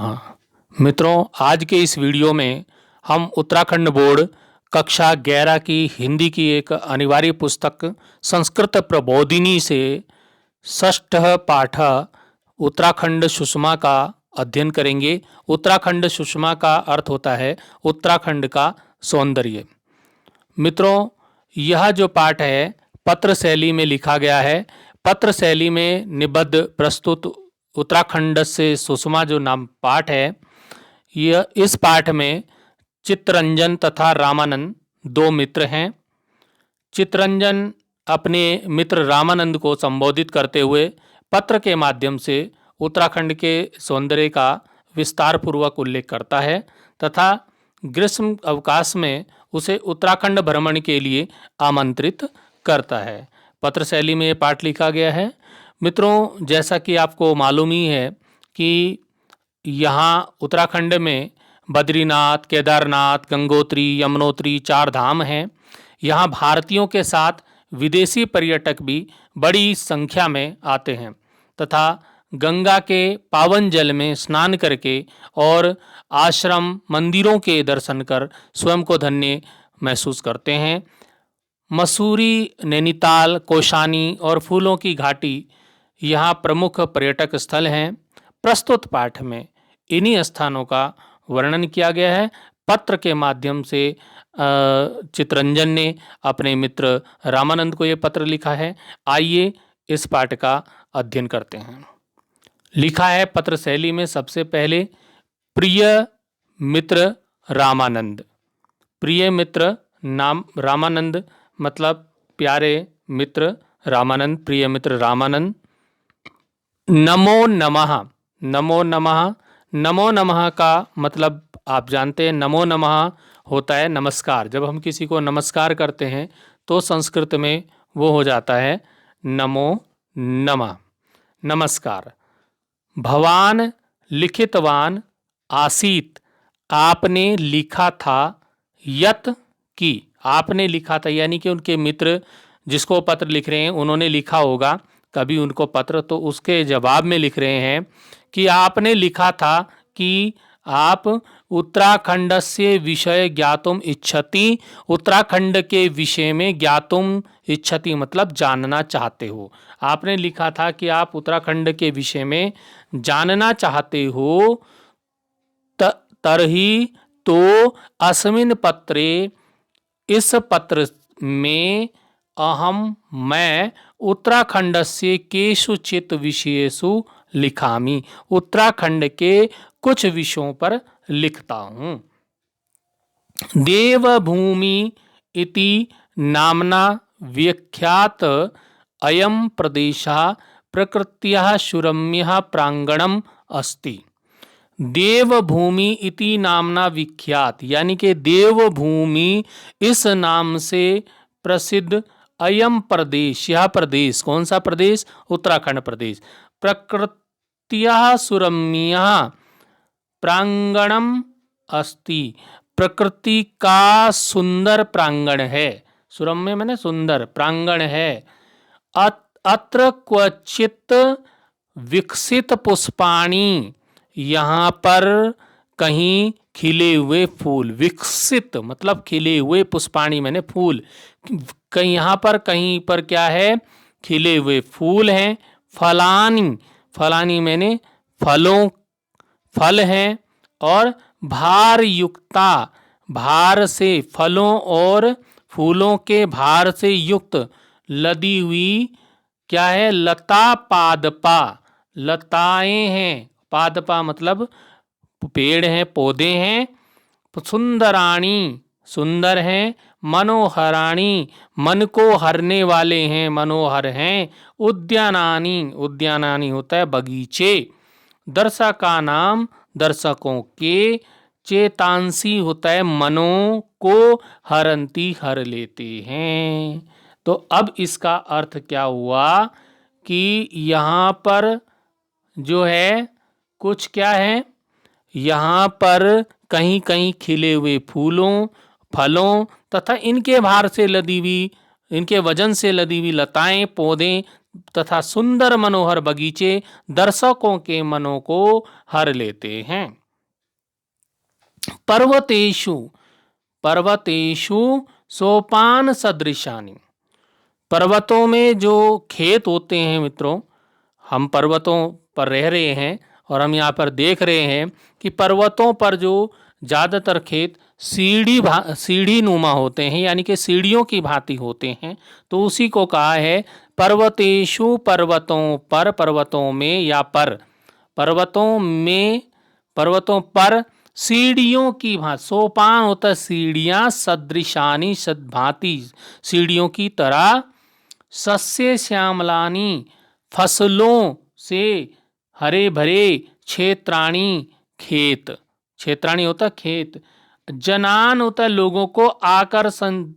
हाँ मित्रों, आज के इस वीडियो में हम उत्तराखंड बोर्ड कक्षा 11 की हिंदी की एक अनिवार्य पुस्तक संस्कृत प्रबोधिनी से षष्ठ पाठ उत्तराखंड सुषमा का अध्ययन करेंगे। उत्तराखंड सुषमा का अर्थ होता है उत्तराखंड का सौंदर्य। मित्रों, यह जो पाठ है पत्र शैली में लिखा गया है। पत्र शैली में निबद्ध प्रस्तुत उत्तराखंड से सुषमा जो नाम पाठ है, यह इस पाठ में चित्तरंजन तथा रामानंद दो मित्र हैं। चित्तरंजन अपने मित्र रामानंद को संबोधित करते हुए पत्र के माध्यम से उत्तराखंड के सौंदर्य का विस्तार पूर्वक उल्लेख करता है तथा ग्रीष्म अवकाश में उसे उत्तराखंड भ्रमण के लिए आमंत्रित करता है। पत्र शैली में ये पाठ लिखा गया है। मित्रों, जैसा कि आपको मालूम ही है कि यहाँ उत्तराखंड में बद्रीनाथ, केदारनाथ, गंगोत्री, यमुनोत्री 4 धाम हैं। यहाँ भारतीयों के साथ विदेशी पर्यटक भी बड़ी संख्या में आते हैं तथा गंगा के पावन जल में स्नान करके और आश्रम मंदिरों के दर्शन कर स्वयं को धन्य महसूस करते हैं। मसूरी, नैनीताल, कौशानी और फूलों की घाटी यहाँ प्रमुख पर्यटक स्थल हैं। प्रस्तुत पाठ में इन्हीं स्थानों का वर्णन किया गया है। पत्र के माध्यम से चित्तरंजन ने अपने मित्र रामानंद को ये पत्र लिखा है। आइए इस पाठ का अध्ययन करते हैं। लिखा है पत्र शैली में सबसे पहले, प्रिय मित्र रामानंद। प्रिय मित्र नाम रामानंद मतलब प्यारे मित्र रामानंद, प्रिय मित्र रामानंद। नमो नमः। नमो नमः, नमो नमः का मतलब आप जानते हैं, नमो नमः होता है नमस्कार। जब हम किसी को नमस्कार करते हैं तो संस्कृत में वो हो जाता है नमो नमः, नमस्कार। भवान लिखितवान आसीत, आपने लिखा था, यत की, आपने लिखा था यानी कि उनके मित्र जिसको पत्र लिख रहे हैं उन्होंने लिखा होगा कभी उनको पत्र, तो उसके जवाब में लिख रहे हैं कि आपने लिखा था कि आप उत्तराखंड से विषय ज्ञातुम इच्छति, उत्तराखंड के विषय में ज्ञातुम इच्छति मतलब जानना चाहते हो। आपने लिखा था कि आप उत्तराखंड के विषय में जानना चाहते हो। तरही तो अस्मिन् पत्रे, इस पत्र में अहम मैं उत्तराखंडस्य केषुचित् विषयेषु लिखामि, उत्तराखंड के कुछ विषयों पर लिखता हूँ। देवभूमि इति नामना विख्यात अयं प्रदेशः प्रकृत्याः सुरम्यः प्रांगणम् अस्ति। देवभूमि इति नामना विख्यात यानी कि देवभूमि इस नाम से प्रसिद्ध अयम प्रदेश, यह प्रदेश कौन सा प्रदेश? उत्तराखंड प्रदेश। प्रकृत्याः सुरम्यः प्रांगणम अस्ति, प्रकृति का सुंदर प्रांगण है। सुरम्य माने सुंदर, प्रांगण है। अत्र क्वचित विकसित पुष्पाणि, यहाँ पर कहीं खिले हुए फूल। विकसित मतलब खिले हुए, पुष्पाणि मैंने फूल। कहीं यहाँ पर कहीं पर क्या है? खिले हुए फूल हैं। फलानी, फलानी मैंने फलों, फल हैं। और भार युक्ता, भार से, फलों और फूलों के भार से युक्त लदी हुई क्या है? लता पादपा, लताएं हैं। पादपा मतलब पेड़ हैं, पौधे हैं। सुंदराणी, सुंदर हैं। मनोहराणी, मन को हरने वाले हैं, मनोहर हैं। उद्यानानी, उद्यानानी होता है बगीचे। दर्शका नाम, दर्शकों के। चेतांसी होता है मनों को हरंती, हर लेते हैं। तो अब इसका अर्थ क्या हुआ कि यहाँ पर जो है कुछ क्या है, यहाँ पर कहीं कहीं खिले हुए फूलों, फलों तथा इनके भार से लदी हुई, इनके वजन से लदी हुई लताएं, पौधे तथा सुंदर मनोहर बगीचे दर्शकों के मनों को हर लेते हैं। पर्वतेषु पर्वतेषु सोपान सदृशानि। पर्वतों में जो खेत होते हैं मित्रों, हम पर्वतों पर रह रहे हैं और हम यहाँ पर देख रहे हैं कि पर्वतों पर जो ज़्यादातर खेत सीढ़ी नुमा होते हैं, यानी कि सीढ़ियों की भांति होते हैं। तो उसी को कहा है पर्वतेषु, पर्वतों पर, पर्वतों में या पर, पर्वतों पर सीढ़ियों की भांति। सोपान होता है सीढ़ियां, सदृशानी भांति सीढ़ियों की तरह। सस्य श्यामलानी फसलों से हरे भरे, क्षेत्राणी क्षेत्राणी होता है खेत, जनान होता है लोगों को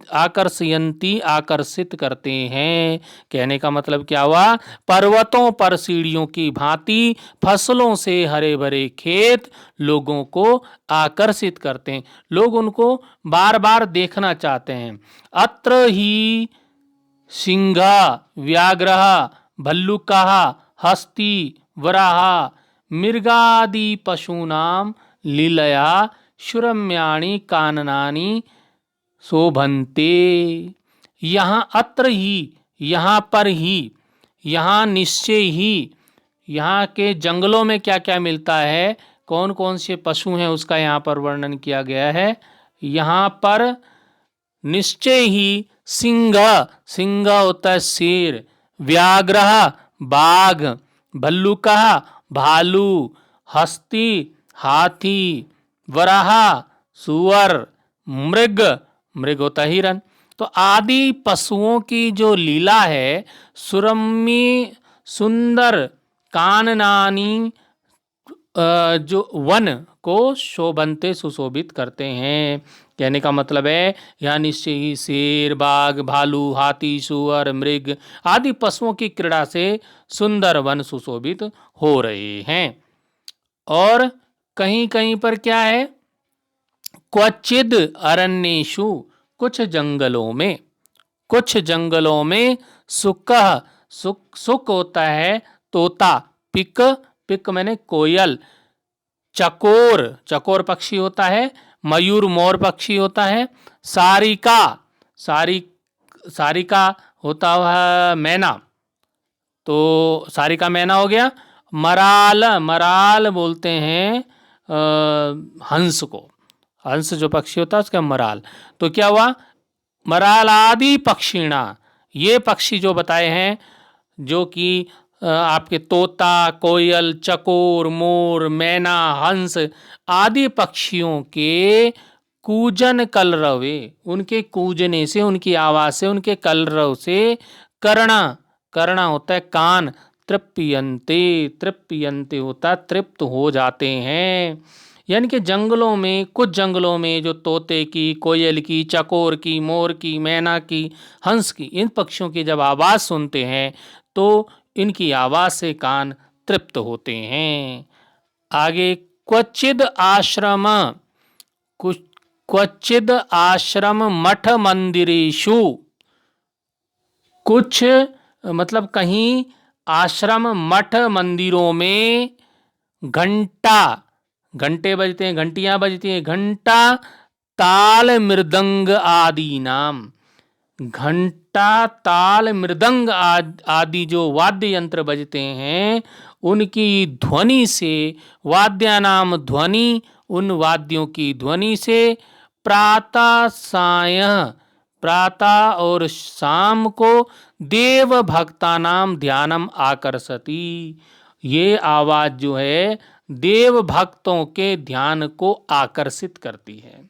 आकर्षयंती आकर्षित करते हैं। कहने का मतलब क्या हुआ, पर्वतों पर सीढ़ियों की भांति फसलों से हरे भरे खेत लोगों को आकर्षित करते हैं, लोग उनको बार बार देखना चाहते हैं। अत्र ही सिंहा, व्याघ्रः, भल्लुकः, हस्ती, वराह, मृगादि पशूनां लीलया शुरम्याणि काननानि शोभन्ते। यहाँ अत्र ही, यहाँ पर ही, यहाँ निश्चय ही, यहाँ के जंगलों में क्या क्या मिलता है, कौन कौन से पशु हैं, उसका यहाँ पर वर्णन किया गया है। यहाँ पर निश्चय ही सिंह होता है शेर, व्याघ्रः बाघ, भल्लुकः भालू, हस्ती हाथी, वराह सुअर, मृग होता है हिरन। तो आदि पशुओं की जो लीला है, सुरम्य सुंदर, काननानी जो वन को शोभनते सुशोभित करते हैं। कहने का मतलब है यहाँ निश्चय ही शेर, बाघ, भालू, हाथी, सुअर, मृग आदि पशुओं की क्रीड़ा से सुंदर वन सुशोभित हो रहे हैं। और कहीं कहीं पर क्या है, क्वचिद अरण्येषु, कुछ जंगलों में सुक होता है तोता, पिक मैंने कोयल, चकोर पक्षी होता है, मयूर मोर पक्षी होता है, सारिका होता है मैना, तो सारिका मैना हो गया। मराल बोलते हैं हंस को, हंस जो पक्षी होता है उसका मराल। तो क्या हुआ, मराल आदि पक्षीणा, ये पक्षी जो बताए हैं, जो कि आपके तोता, कोयल, चकोर, मोर, मैना, हंस आदि पक्षियों के कूजन कलरवे, उनके कूजने से, उनकी आवाज से, उनके कलरव से, करना होता है कान, तृप्यंते होता है तृप्त हो जाते हैं। यानी कि जंगलों में, कुछ जंगलों में जो तोते की, कोयल की, चकोर की, मोर की, मैना की, हंस की, इन पक्षियों की जब आवाज़ सुनते हैं तो इनकी आवाज़ से कान तृप्त होते हैं। आगे क्वचिद आश्रम मठ मंदिरेषु, कुछ मतलब कहीं आश्रम मठ मंदिरों में घंटे बजते हैं, घंटियां बजती हैं, घंटा ताल मृदंग आदि नाम, घंटा ताल मृदंग आदि जो वाद्य यंत्र बजते हैं उनकी ध्वनि से, वाद्या नाम ध्वनि, उन वाद्यों की ध्वनि से प्रातः और शाम को देव भक्ता नाम ध्यानम आकर्षति, ये आवाज जो है देव भक्तों के ध्यान को आकर्षित करती है।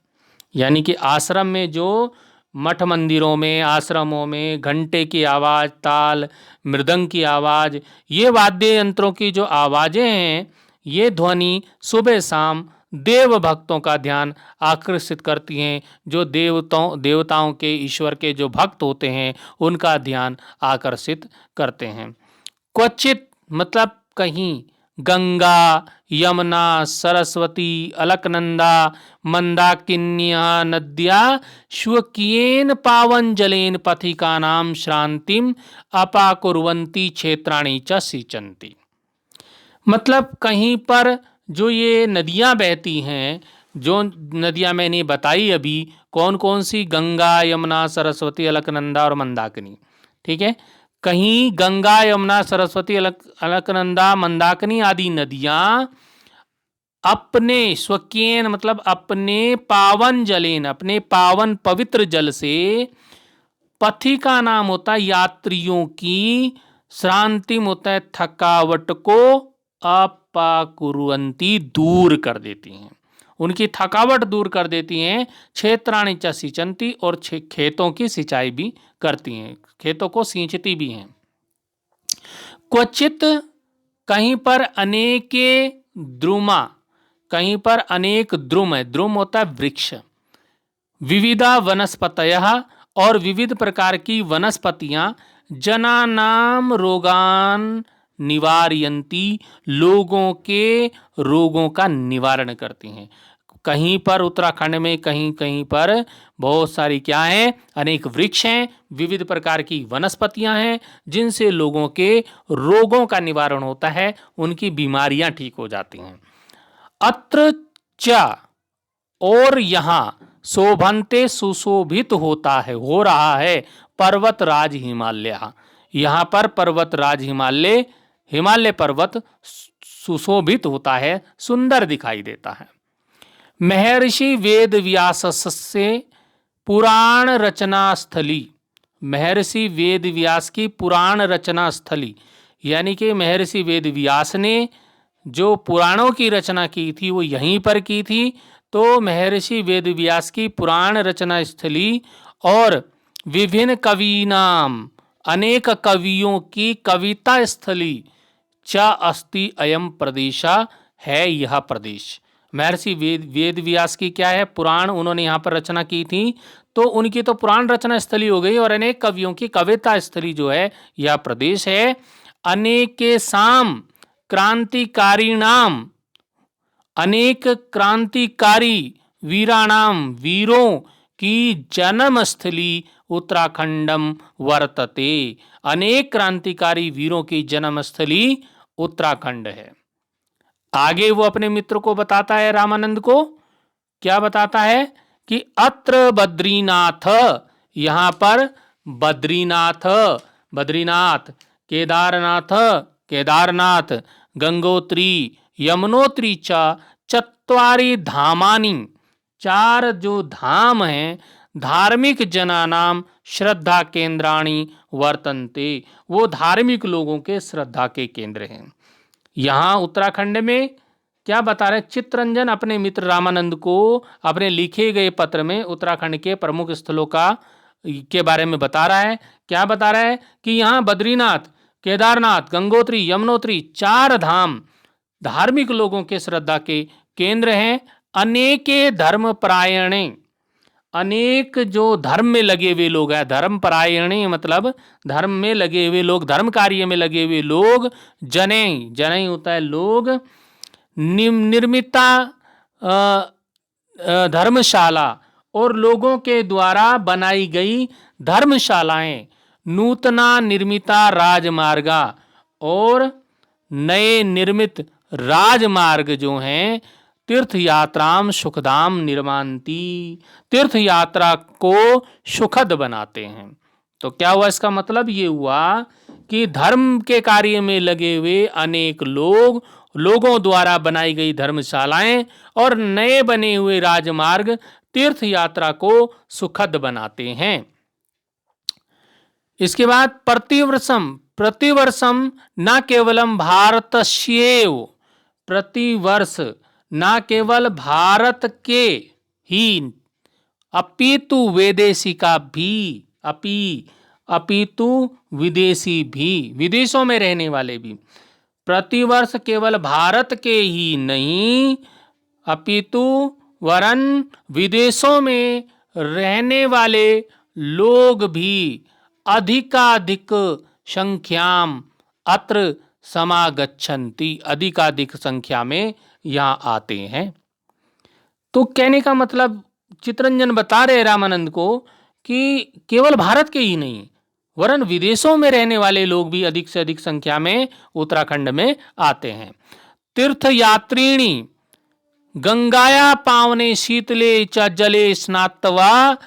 यानी कि आश्रम में, जो मठ मंदिरों में, आश्रमों में घंटे की आवाज़, ताल मृदंग की आवाज़, ये वाद्य यंत्रों की जो आवाज़ें हैं, ये ध्वनि सुबह शाम देव भक्तों का ध्यान आकर्षित करती हैं। जो देवताओं के, ईश्वर के जो भक्त होते हैं उनका ध्यान आकर्षित करते हैं। क्वचित मतलब कहीं, गंगा यमुना सरस्वती अलकनंदा मंदाकिन्या नद्या स्वकीयेन पावन जलेन पथिकानां श्रांतिम अपाकुर्वन्ति क्षेत्राणि च सिंचन्ति। मतलब कहीं पर जो ये नदियां बहती हैं, जो नदियां मैंने बताई अभी, कौन कौन सी, गंगा यमुना सरस्वती अलकनंदा और मंदाकिनी, ठीक है। कहीं गंगा यमुना सरस्वती अलकनंदा मंदाकिनी आदि नदियां अपने स्वकीय मतलब अपने पावन जलेन, अपने पावन पवित्र जल से, पथि का नाम होता है यात्रियों की, श्रांति होता है थकावट को, अपाकुर्वन्ति दूर कर देती हैं, उनकी थकावट दूर कर देती हैं। क्षेत्राणि च सिंचन्ति और खेतों की सिंचाई भी करती हैं, खेतों को सींचती भी हैं। क्वचित कहीं पर अनेके द्रुमा, कहीं पर अनेक द्रुम है, द्रुम होता है वृक्ष, विविधा वनस्पतयः और विविध प्रकार की वनस्पतियां, जनानाम रोगान निवारयन्ति लोगों के रोगों का निवारण करती हैं। कहीं पर उत्तराखंड में कहीं कहीं पर बहुत सारी क्या है, अनेक वृक्ष हैं, विविध प्रकार की वनस्पतियां हैं, जिनसे लोगों के रोगों का निवारण होता है, उनकी बीमारियां ठीक हो जाती हैं। अत्र च और यहाँ शोभन्ते सुशोभित होता है, हो रहा है, पर्वतराज हिमालय, यहाँ पर पर्वतराज हिमालय, हिमालय पर्वत सुशोभित होता है, सुंदर दिखाई देता है। महर्षि वेद व्यासस्य पुराण रचना स्थली, महर्षि वेद व्यास की पुराण रचना स्थली, यानी कि महर्षि वेद व्यास ने जो पुराणों की रचना की थी वो यहीं पर की थी। तो महर्षि वेद व्यास की पुराण रचना स्थली और विभिन्न कवीनाम, अनेक कवियों की कविता स्थली, च अस्ति अयम प्रदेशा, है यह प्रदेश। महर्षि वेद व्यास की क्या है, पुराण उन्होंने यहाँ पर रचना की थी, तो उनकी तो पुराण रचना स्थली हो गई, और अनेक कवियों की कविता स्थली जो है यह प्रदेश है। अनेके साम क्रांतिकारी नाम, अनेक क्रांतिकारी वीराणाम, वीरों की जन्म स्थली उत्तराखंडम वर्तते, अनेक क्रांतिकारी वीरों की जन्म स्थली उत्तराखंड है। आगे वो अपने मित्र को बताता है, रामानंद को क्या बताता है कि अत्र बद्रीनाथ, यहां पर बद्रीनाथ, बद्रीनाथ, केदारनाथ, केदारनाथ, गंगोत्री, यमुनोत्री च चत्वारि धामानि, चार जो धाम हैं, धार्मिक जनानाम श्रद्धा केंद्राणि वर्तन्ते, वो धार्मिक लोगों के श्रद्धा के केंद्र हैं। यहाँ उत्तराखंड में क्या बता रहे, चित्तरंजन अपने मित्र रामानंद को अपने लिखे गए पत्र में उत्तराखंड के प्रमुख स्थलों का के बारे में बता रहा है। क्या बता रहा है कि यहाँ बद्रीनाथ, केदारनाथ, गंगोत्री, यमुनोत्री, चार धाम धार्मिक लोगों के श्रद्धा के केंद्र हैं। अनेके धर्म परायणे, अनेक जो धर्म में लगे हुए लोग हैं, धर्म परायणे मतलब धर्म में लगे हुए लोग, धर्म कार्य में लगे हुए लोग, जने, जने होता है लोग, निर्मिता धर्मशाला, और लोगों के द्वारा बनाई गई धर्मशालाएं, नूतना निर्मिता राजमार्गा, और नए निर्मित राजमार्ग जो हैं, तीर्थ यात्राम सुखदाम निर्मांती, तीर्थ यात्रा को सुखद बनाते हैं। तो क्या हुआ, इसका मतलब ये हुआ कि धर्म के कार्य में लगे हुए अनेक लोग, लोगों द्वारा बनाई गई धर्मशालाएं और नए बने हुए राजमार्ग तीर्थ यात्रा को सुखद बनाते हैं। इसके बाद प्रतिवर्षम, प्रतिवर्षम न केवलम भारतस्येव, प्रतिवर्ष न केवल भारत के ही अपितु विदेशी का भी, अपितु विदेशी भी, विदेशों में रहने वाले भी, प्रतिवर्ष केवल भारत के ही नहीं अपितु वरन विदेशों में रहने वाले लोग भी अधिकाधिक संख्याम अत्र समागच्छन्ति, अधिकाधिक संख्या में यहाँ आते हैं। तो कहने का मतलब चितरंजन बता रहे रामानंद को कि केवल भारत के ही नहीं वरन विदेशों में रहने वाले लोग भी अधिक से अधिक संख्या में उत्तराखंड में आते हैं। तीर्थयात्रीणी गंगाया पावने शीतले च जले स्नात्वा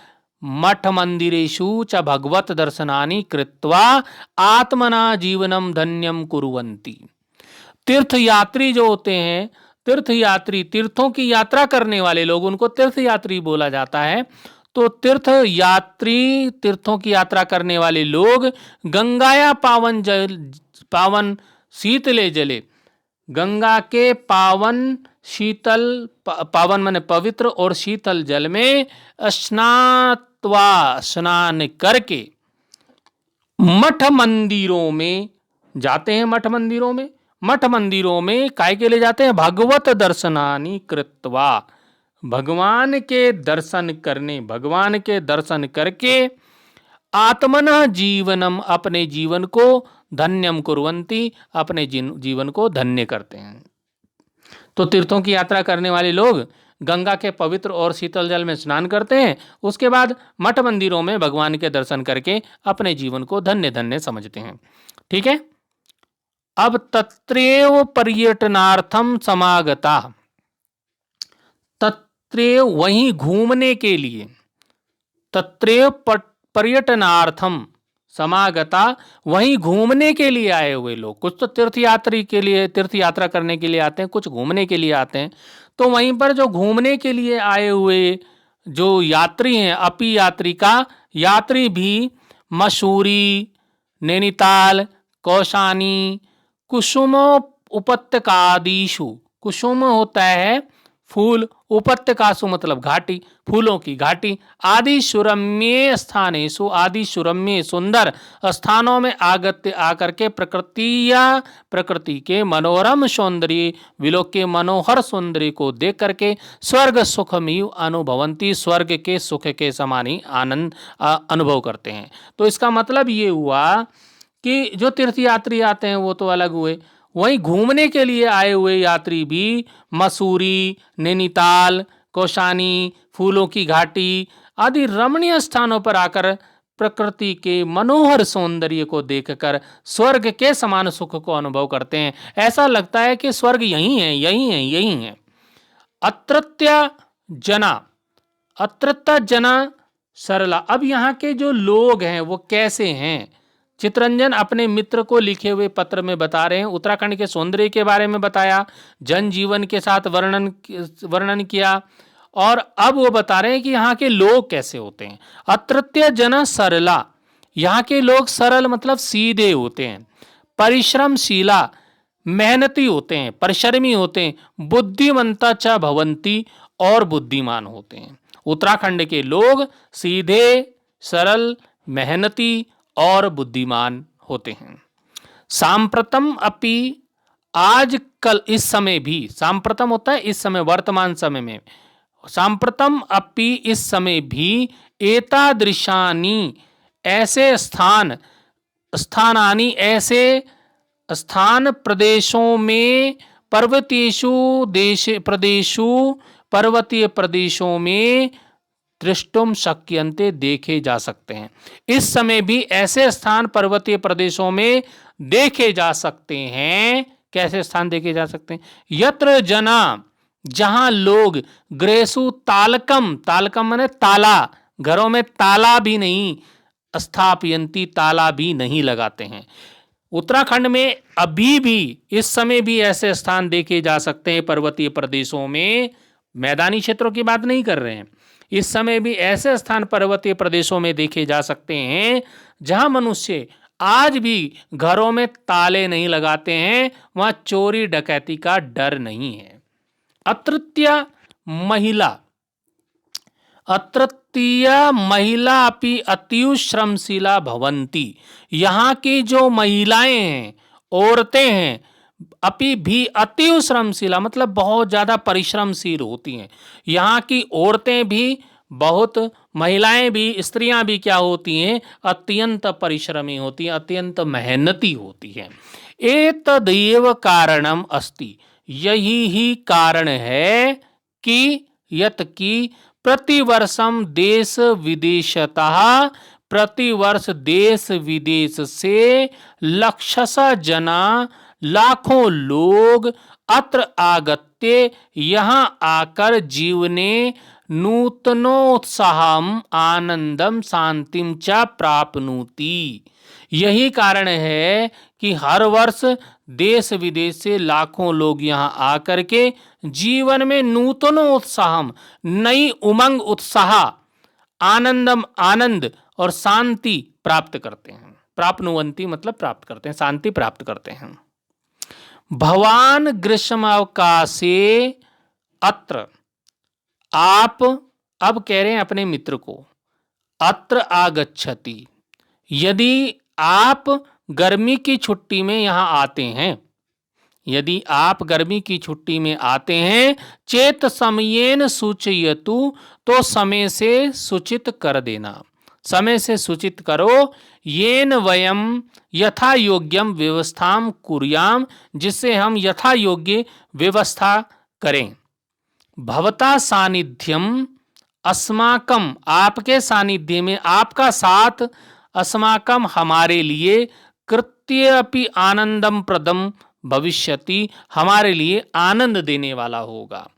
मठ मंदिरेषु च भगवत दर्शनानि कृत्वा आत्मना जीवनम धन्यम कुर्वन्ति। तीर्थयात्री जो होते हैं, तीर्थयात्री तीर्थों की यात्रा करने वाले लोग, उनको तीर्थयात्री बोला जाता है। तो तीर्थयात्री तीर्थों की यात्रा करने वाले लोग गंगाया पावन शीतले जले, गंगा के पावन शीतल, पावन माने पवित्र और शीतल जल में स्नान करके मठ मंदिरों में जाते हैं। मठ मंदिरों में काय के लिए जाते हैं? भगवत दर्शनानि कृत्वा, भगवान के दर्शन करने, भगवान के दर्शन करके आत्मना जीवनम, अपने जीवन को धन्यम कुर्वन्ति, अपने जीवन को धन्य करते हैं। तो तीर्थों की यात्रा करने वाले लोग गंगा के पवित्र और शीतल जल में स्नान करते हैं, उसके बाद मठ मंदिरों में भगवान के दर्शन करके अपने जीवन को धन्य धन्य समझते हैं। ठीक है। अब तत्रैव पर्यटनार्थम समागता, तत्रैव वहीं घूमने के लिए, तत्रैव पर्यटनार्थम समागता, वहीं घूमने के लिए आए हुए लोग। कुछ तो तीर्थयात्री के लिए, तीर्थ यात्रा करने के लिए आते हैं, कुछ घूमने के लिए आते हैं। तो वहीं पर जो घूमने के लिए आए हुए जो यात्री हैं, अपी यात्रिका, यात्री भी मसूरी, नैनीताल, कौशानी, कुसुम उपत्यकादिषु, कुसुम होता है फूल, उपत्यकासु मतलब घाटी, फूलों की घाटी, आदि सुरम्य स्थानेषु, आदि सुरम्य सुंदर स्थानों में आकर के प्रकृति के मनोरम सौंदर्य, विलोक के मनोहर सौंदर्य को देख करके स्वर्ग सुखमिव अनुभवंती, स्वर्ग के सुख के समान ही आनंद अनुभव करते हैं। तो इसका मतलब ये हुआ कि जो तीर्थयात्री आते हैं वो तो अलग हुए, वहीं घूमने के लिए आए हुए यात्री भी मसूरी, नैनीताल, कौशानी, फूलों की घाटी आदि रमणीय स्थानों पर आकर प्रकृति के मनोहर सौंदर्य को देखकर स्वर्ग के समान सुख को अनुभव करते हैं। ऐसा लगता है कि स्वर्ग यही है, यही है, यही है। अत्रत्य जना सरला, अब यहाँ के जो लोग हैं वो कैसे हैं? चितरंजन अपने मित्र को लिखे हुए पत्र में बता रहे हैं, उत्तराखंड के सौंदर्य के बारे में बताया, जनजीवन के साथ वर्णन किया, और अब वो बता रहे हैं कि यहाँ के लोग कैसे होते हैं। अत्रत्य जन सरला, यहाँ के लोग सरल मतलब सीधे होते हैं, परिश्रमशीला मेहनती होते हैं, परिश्रमी होते हैं, बुद्धिमंता च भवंती और बुद्धिमान होते हैं। उत्तराखंड के लोग सीधे, सरल, मेहनती और बुद्धिमान होते हैं। सांप्रतम अपि, आजकल इस समय भी, सांप्रतम होता है इस समय, वर्तमान समय में, सांप्रतम अपि इस समय भी, एतादृशानि ऐसे स्थानानि ऐसे स्थान प्रदेशों में, पर्वतीय प्रदेशों में दृष्टुम शक्यन्ते देखे जा सकते हैं। इस समय भी ऐसे स्थान पर्वतीय प्रदेशों में देखे जा सकते हैं। कैसे स्थान देखे जा सकते हैं? यत्र जना, जहां लोग, गृहेषु तालकम, तालकम माने ताला, घरों में ताला भी नहीं, स्थापयन्ति, ताला भी नहीं लगाते हैं। उत्तराखंड में अभी भी इस समय भी ऐसे स्थान देखे जा सकते हैं पर्वतीय प्रदेशों में, मैदानी क्षेत्रों की बात नहीं कर रहे हैं, इस समय भी ऐसे स्थान पर्वतीय प्रदेशों में देखे जा सकते हैं जहां मनुष्य आज भी घरों में ताले नहीं लगाते हैं, वहां चोरी डकैती का डर नहीं है। अत्रत्य महिला अपि अतिव श्रमशीला भवंती, यहाँ की जो महिलाएं हैं, औरतें हैं, अपि भी अतिव श्रमशीला मतलब बहुत ज्यादा परिश्रमशील होती हैं। यहाँ की औरतें भी बहुत महिलाएं भी, स्त्रियां भी क्या होती हैं, अत्यंत परिश्रमी होती हैं, अत्यंत मेहनती होती हैं। एतदेव कारणम अस्ति, यही ही कारण है कि यत की प्रतिवर्षम देश विदेशतः, प्रतिवर्ष देश विदेश से लक्षशः जना, लाखों लोग अत्र आगत्य, यहाँ आकर जीवने नूतनोत्साहम आनंदम शांतिम च प्राप्नुति। यही कारण है कि हर वर्ष देश विदेश से लाखों लोग यहाँ आकर के जीवन में नूतनोत्साहम, नई उमंग, उत्साह, आनंदम, आनंद और शांति प्राप्त करते हैं। प्राप्नुवंती मतलब प्राप्त करते हैं, शांति प्राप्त करते हैं। भवान ग्रीष्मावकाशे अत्र, आप, अब कह रहे हैं अपने मित्र को, अत्र आगच्छति, यदि आप गर्मी की छुट्टी में यहां आते हैं, यदि आप गर्मी की छुट्टी में आते हैं, चेत समयेन सूचयतु, तो समय से सूचित कर देना, समय से सूचित करो। येन वयम यथा योग्यम व्यवस्थाम कुर्याम, जिससे हम यथा योग्य व्यवस्था करें। भवता सानिध्यम अस्माकम, आपके सानिध्य में, आपका साथ, अस्माकम हमारे लिए, कृत्यपि आनंदम प्रदम भविष्यति, हमारे लिए आनंद देने वाला होगा।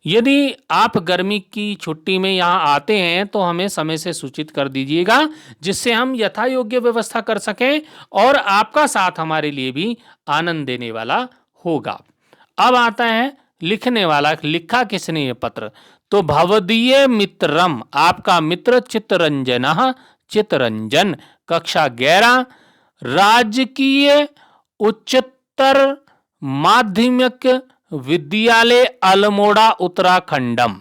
यदि आप गर्मी की छुट्टी में यहाँ आते हैं तो हमें समय से सूचित कर दीजिएगा, जिससे हम यथा योग्य व्यवस्था कर सकें और आपका साथ हमारे लिए भी आनंद देने वाला होगा। अब आता है लिखने वाला, लिखा किसने ये पत्र, तो भवदीय मित्रम, आपका मित्र चित्तरंजन, चित्तरंजन, कक्षा 11, राजकीय उच्चतर माध्यमिक विद्यालय अल्मोड़ा उत्तराखंडम।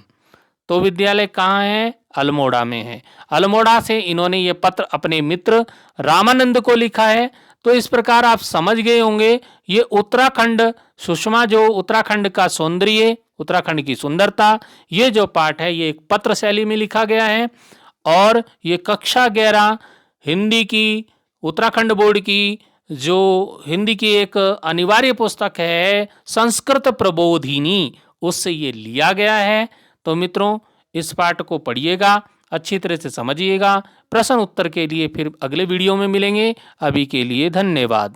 तो विद्यालय कहाँ है, अल्मोड़ा में है। अल्मोड़ा से इन्होंने ये पत्र अपने मित्र रामानंद को लिखा है। तो इस प्रकार आप समझ गए होंगे, ये उत्तराखंड, सुषमा जो उत्तराखंड का सौंदर्य, उत्तराखंड की सुंदरता, ये जो पाठ है ये एक पत्र शैली में लिखा गया है। और ये कक्षा 11 हिंदी की, उत्तराखंड बोर्ड की जो हिंदी की एक अनिवार्य पुस्तक है संस्कृत प्रबोधिनी, उससे ये लिया गया है। तो मित्रों, इस पाठ को पढ़िएगा, अच्छी तरह से समझिएगा। प्रश्न उत्तर के लिए फिर अगले वीडियो में मिलेंगे। अभी के लिए धन्यवाद।